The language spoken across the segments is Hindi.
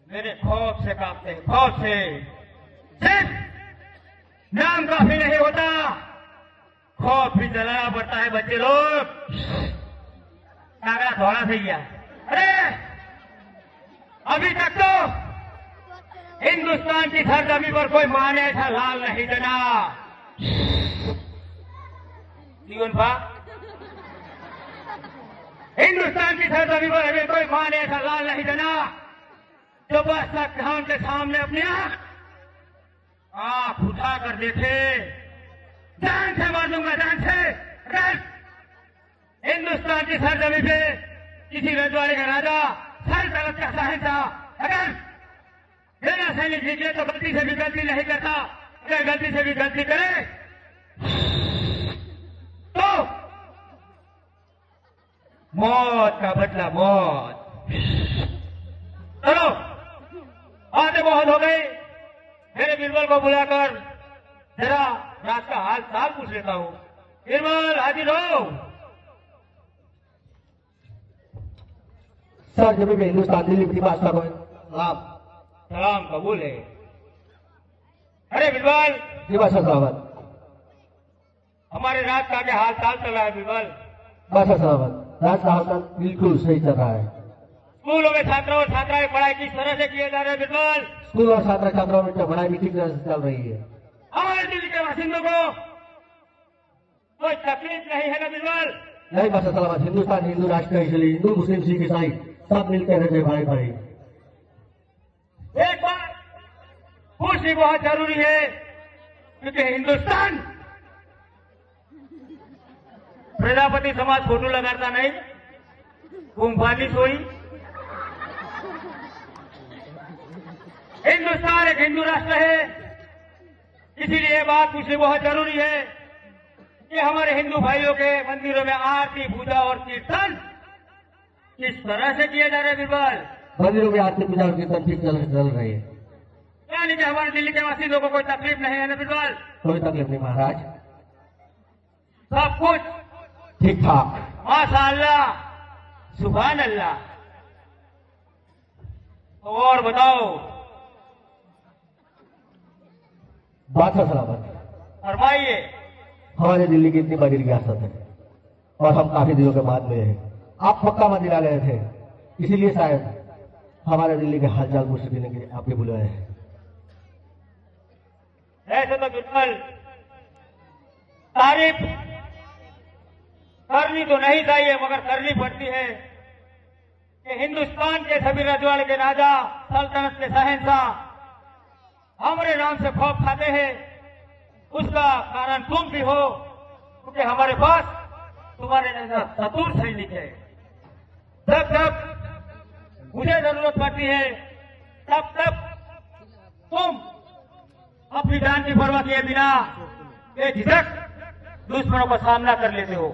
मेरे खौफ से कांपते हैं, खौफ से। सिर्फ नाम काफी नहीं होता, खौफ भी जलाना पड़ता है बच्चे लोग। कागड़ा थोड़ा सही है। अरे अभी तक तो हिंदुस्तान की सरजमी पर कोई माने ऐसा लाल नहीं जना। जीवन भा हिंदुस्तान की सरजमी पर अभी कोई माने ऐसा लाल नहीं जना जो बस खान के सामने अपनी आंख उठा कर देखे। जान से मार दूंगा, जान से। अगर हिंदुस्तान की सरजमी पे किसी रजवाड़े का राजा, सल्तनत का शहंशाह अगर मेरा सैनिक निकले तो गलती से भी गलती नहीं करता, अगर गलती से भी गलती करे तो मौत का बदला मौत। चलो आते बहुत हो गई, मेरे बीरबल को बुलाकर जरा रात का हाल चाल पूछ लेता हूं। बीरबल हाजिर हो। सर जब भी हिंदुस्तान दिल्ली की बादशाह को सलाम। सलाम कबूल है। अरे बीरबल। जी बादशाह साहब। हमारे रात का क्या हाल चाल चल रहा है बीरबल? बादशाह साहब रात का हाल चाल बिल्कुल सही चल रहा है। स्कूलों में छात्र और छात्राएं पढ़ाई किस तरह से किए जा रहे हैं बीरबल? स्कूल और छात्र छात्राओं में पढ़ाई भी ठीक तरह से चल रही है। हमारे दिल्ली के बासिंदों को कोई तकलीफ नहीं है ना बीरबल? नहीं बादशाह साहब, हिंदुस्तान हिंदू राष्ट्र है, इसलिए हिंदू मुस्लिम सिख ईसाई सब मिलकर रहते भाई भाई। एक बात पूछनी बहुत जरूरी है, क्योंकि हिंदुस्तान प्रजापति समाज फोटो लगाता नहीं, कुंभानी सोई। हिंदुस्तान एक हिंदू राष्ट्र है, इसीलिए ये बात पूछनी बहुत जरूरी है कि हमारे हिंदू भाइयों के मंदिरों में आरती पूजा और कीर्तन किस तरह से किए जा रहे हैं बीरबल? मंदिरों में आरती पूजा और कीर्तन ठीक चल रही है। यानी कि हमारे दिल्ली के वासियों को कोई तकलीफ नहीं है ना बीरबल? कोई तकलीफ नहीं महाराज, सब कुछ ठीक ठाक। माशाअल्लाह, सुभान अल्लाह। तो और बताओ बादशाह सलामत। फरमाइए। हमारे दिल्ली की इतनी बड़ी रियासत है और हम काफी दिनों के बाद मिले हैं। आप मक्का मदीना गए थे, इसीलिए शायद हमारे दिल्ली के हालचाल पूछने के लिए आपके बुलाए हैं। ऐसे तो बिल्कुल तारीफ करनी तो नहीं चाहिए, मगर करनी पड़ती है कि हिंदुस्तान के सभी रजवाड़े के राजा, सल्तनत के शहंशाह हमारे नाम से खौफ खाते हैं। उसका कारण तुम भी हो, क्योंकि हमारे पास तुम्हारे जैसा चतुर सैनिक है। जब जब मुझे जरूरत पड़ती है तब तब तुम अपनी जान की परवाह किए बिना बेझिझक दुश्मनों का सामना कर लेते हो।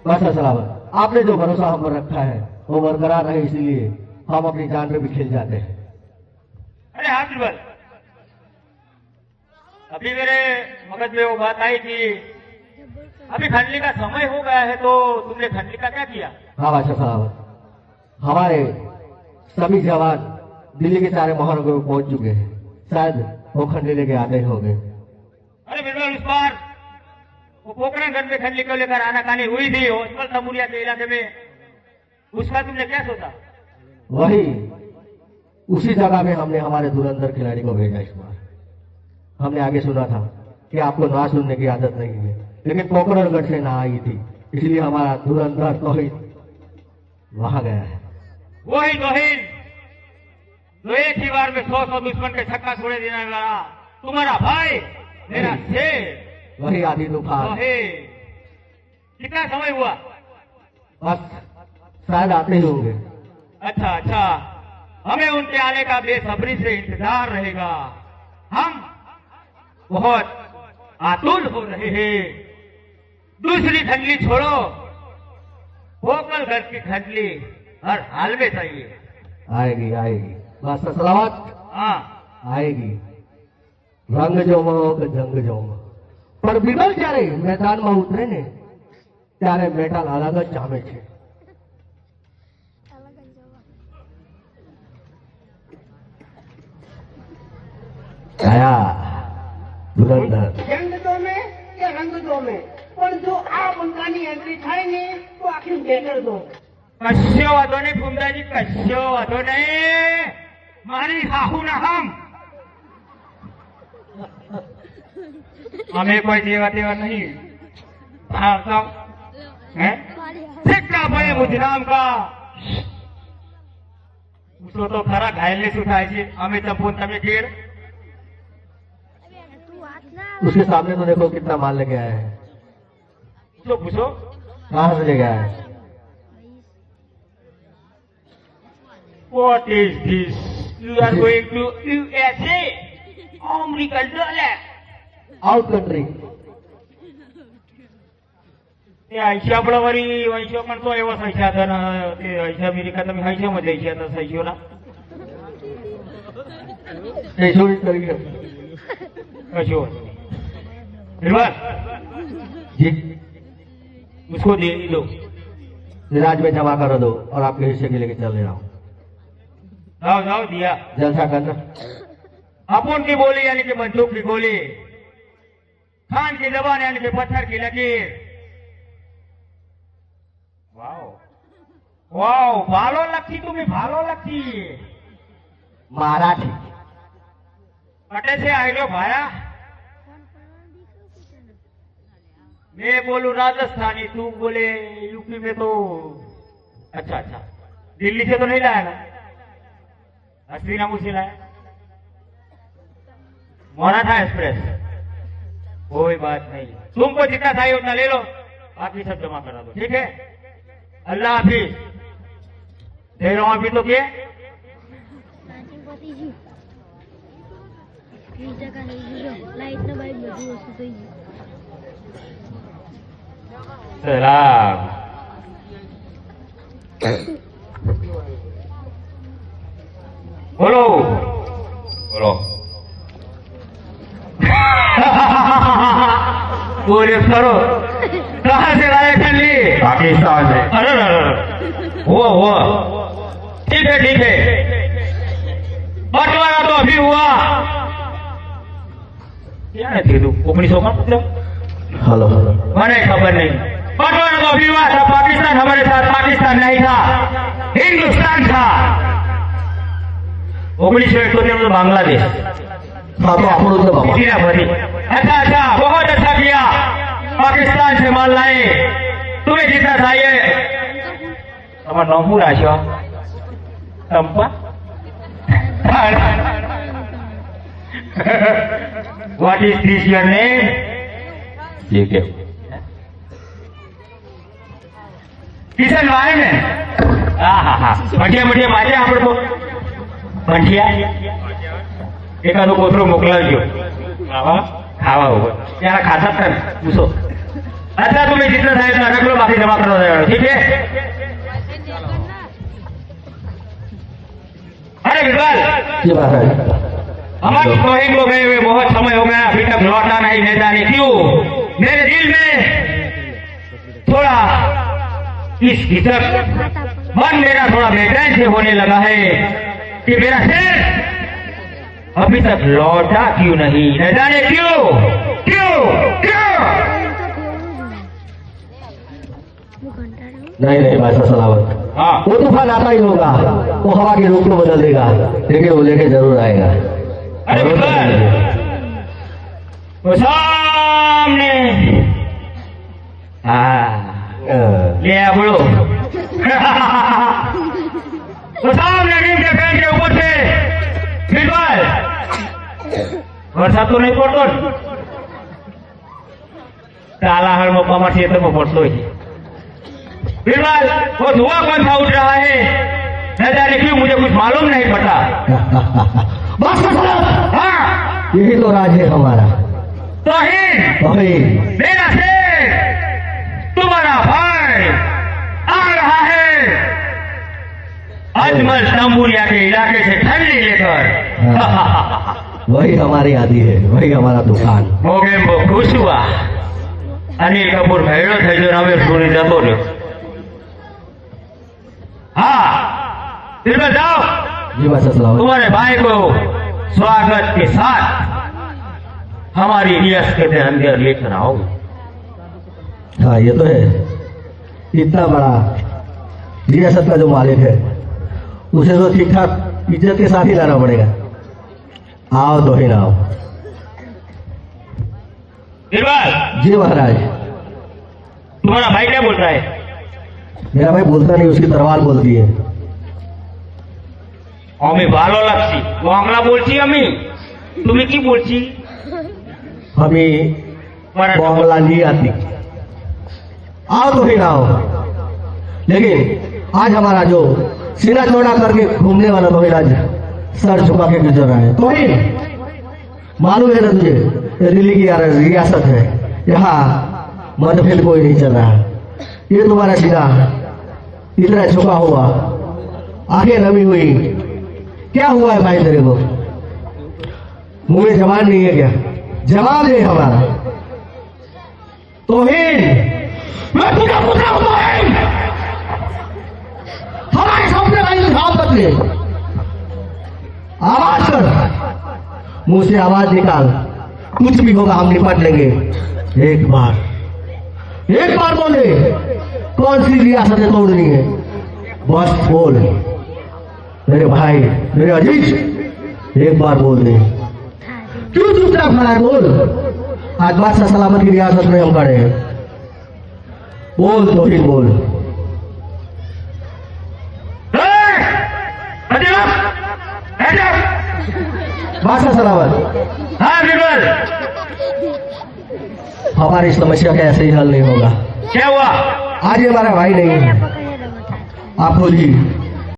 बादशाह सलामत, आपने जो भरोसा हम पर रखा है वो बरकरार रहे, इसलिए हम अपनी जान पे भी खिल जाते हैं। अरे हाँ बीरबल, अभी मेरे मगज में वो बात आई कि अभी खंडली का समय हो गया है, तो तुमने खंडली का क्या किया? हाँ बादशाह साहब, हमारे सभी जवान दिल्ली के सारे मोहरों को पहुंच चुके हैं, शायद वो खंडली लेके आते होंगे। अरे बीरबल, उस बार वो पोखरणगढ़ में खंडली को लेकर आनाकानी हुई थी होस्टल तमुरिया के इलाके में, उसका तुमने क्या सोचा? वही उसी जगह में हमने हमारे धुरंधर खिलाड़ी को भेजा। इस बार हमने आगे सुना था कि आपको ना सुनने की आदत नहीं है, लेकिन पोखरणगढ़ से ना आई थी, इसलिए हमारा धुरंधर तौहीद वहां गया है। वही तौहीद जो एक ही बार में 100 दुश्मन के छक्का छोड़े देने वाला तुम्हारा भाई, मेरा शेर, वही आदि तूफान। कितना समय हुआ? बस शायद आते ही होंगे। अच्छा अच्छा, हमें उनके आने का बेसब्री से इंतजार रहेगा। हम बहुत आतुर हो रहे हैं। दूसरी खंडली छोड़ो, पोखरणगढ़ की खंडली हर हाल में चाहिए। आएगी आएगी बस सलामत। हाँ आएगी। रंग जोमो जंग जोमो पर बीरबल જ્યારે મેદાનમાં ઉતરે ને ત્યારે મેટાલ અલગ જ જામે છે। आया धुरंधर जंग दो में या रंग दो में पण जो आ બંકાની એન્ટ્રી થાય ને તો આખી બેટર દો કશો વાંધો નહીં ફૂમતાજી, કશો વાંધો નહીં. મારી હાહુ ના હમ અમે કોઈ જેવા તેવા નહીં. हाँ तो हैं सिक्का भाई मुझ नाम का उसको तो खरा घायल ने सुठाए छे हमें चंपून तमे केड़. उसके सामने तो देखो कितना माल लेके आया है. तो पूछो कहाँ से लेके आया है? What is this? You are going to USA? American dollar? Out country. ते 80 वरी 80 पण तो एवढा पैसा था ना ते 80 अमेरिका तुम्ही 80 मध्ये 80 आता 60 ना छोड़ी करिए. कशो निर्वाल जी उसको दे दो. राज में जमा कर दो और आपके हिस्से के लेके चल रहा हूँ. जाओ जाओ दिया. जलसा करना. अपुन की बोली यानी कि बंदूक की गोली, खान की जबान यानी कि पत्थर की लकीर. वाओ वाओ भालो लगती तुम्हें, भालो लगती. मराठी. कटे से आए लो भाया. मैं बोलू राजस्थानी, तू बोले यूपी में तो. अच्छा अच्छा दिल्ली से तो नहीं लाया ना? हस्तिनापुर से लाया. मराठा एक्सप्रेस. कोई बात नहीं, तुमको जितना चाहिए उतना ले लो, बाकी सब जमा करा दो. ठीक है, अल्लाह हाफिज. दे रहा हूं अभी तो क्या सलाम. बोलो बोलो. बोले करो. कहाँ से लाए खंडी? पाकिस्तान से. अरे हुआ हुआ. ठीक है ठीक है, बंटवारा तो अभी हुआ. क्या है थी तू 1900 का मतलब? Hello hello. मैंने खबर नहीं. बंटवारा तो अभी हुआ था. पाकिस्तान हमारे साथ पाकिस्तान नहीं था, हिंदुस्तान था. 1971 में बांग्लादेश. हाँ तो आप लोग बाबा. दुनिया भरी. अच्छा अच्छा, बहुत अच्छा किया, पाकिस्तान से माल लाए. तुम्हें जितना चाहिए. તમારું નામ શું રાખ્યો? ચંપા. What is this your name? ठीक है. किशन वाले ने हाँ हाँ हाँ बढ़िया बढ़िया बाजे આપણે તો बढ़िया એકાદો કોથળો મોકલાવજો ખાવા ખાવા ઉપર ત્યાં ખાતા હતા ને પૂછો. अच्छा तुम्हें जितना चाहिए उतना रख लो, बाकी जमा करो. ठीक है. अरे बिरबल, ये बात है. हमारे रोहिंग को गए हुए बहुत समय हो गया, अभी तक लौटा नहीं, न जाने क्यों. मेरे दिल में थोड़ा इस भीतर मन मेरा थोड़ा बेचैन से होने लगा है कि मेरा शेर अभी तक लौटा क्यों नहीं, न जाने क्यों क्यों क्यों. नहीं नहीं भाषा सलामत. हाँ वो तूफान आता ही होगा, वो हवा के रूप को बदल देगा, लेकिन वो लेके जरूर आएगा. अरे बिरबल, वो सामने ले आ बोलो. वो सामने नीम के पेड़ के ऊपर से बिरबल वरसाद तो नहीं पड़तो. तालाहल में कमर क्षेत्र में पड़तो है. बिरबल, वो धुआं कौन सा उठ रहा है, न जाने क्यों, मुझे कुछ मालूम नहीं पड़ता. बस हाँ यही तो राज है हमारा. तोहिन भाई मेरा शेर तुम्हारा भाई आ रहा है अजमल तंबूरिया के इलाके से ठंडी लेकर. वही हमारी आदि है, वही हमारा दुकान. मोगे वो खुश हुआ. अनिल कपूर भेड़ो थे जो नवे सुनी जतो रहो. हाँ फिर जाओ, जी भाषा सलामत. तुम्हारे भाई को स्वागत के साथ हमारी रियासत के अंदर लेकर आओ। हाँ ये तो है, इतना बड़ा रियासत का जो मालिक है उसे तो ठीक ठाक इज्जत के साथ ही लाना पड़ेगा। आओ तो ही ना आओ। बीरबल, जी महाराज। तुम्हारा भाई क्या बोल रहा है? मेरा भाई बोलता नहीं, उसकी तलवार बोलती है। আমি ভালো লাগছি, বাংলা বলছি আমি, তুমি কি বলছি? हमें बांग्ला नहीं आती। आओ तो ही ना आओ। लेकिन आज हमारा जो सीना चौड़ा करके घूमने वाला तो आज सर झुका के गुजर रहा है। तो ही मालूम है ना तुझे, दिल्ली की रियासत है, यहाँ मतभेद कोई नहीं चल रहा है। ये तुम्हारा सीना इतना झुका हुआ, आगे नमी हुई, क्या हुआ है भाई तेरे को? मुंह में जवान नहीं है क्या? जवाब दे हमारा। तौहीन, मैं तुझे पूछ रहा हूं तौहीन, हमारे सामने भाई साहब बदले, आवाज कर, मुंह से आवाज निकाल, कुछ भी होगा हम निपट लेंगे। एक बार बोले, कौन सी रियासतें तोड़नी है? बस बोल मेरे भाई, मेरे अजीज, एक बार बोल दे। क्यों चुपचाप खड़ा है? बोल। आज बादशाह सलामत की रियासत में हम खड़े हैं, बोल तो ही बोल। बादशाह सलामत। हाँ बीरबल, हमारी समस्या का ऐसे ही हल नहीं होगा। क्या हुआ? आज ये हमारा भाई नहीं है, आप खोजिए।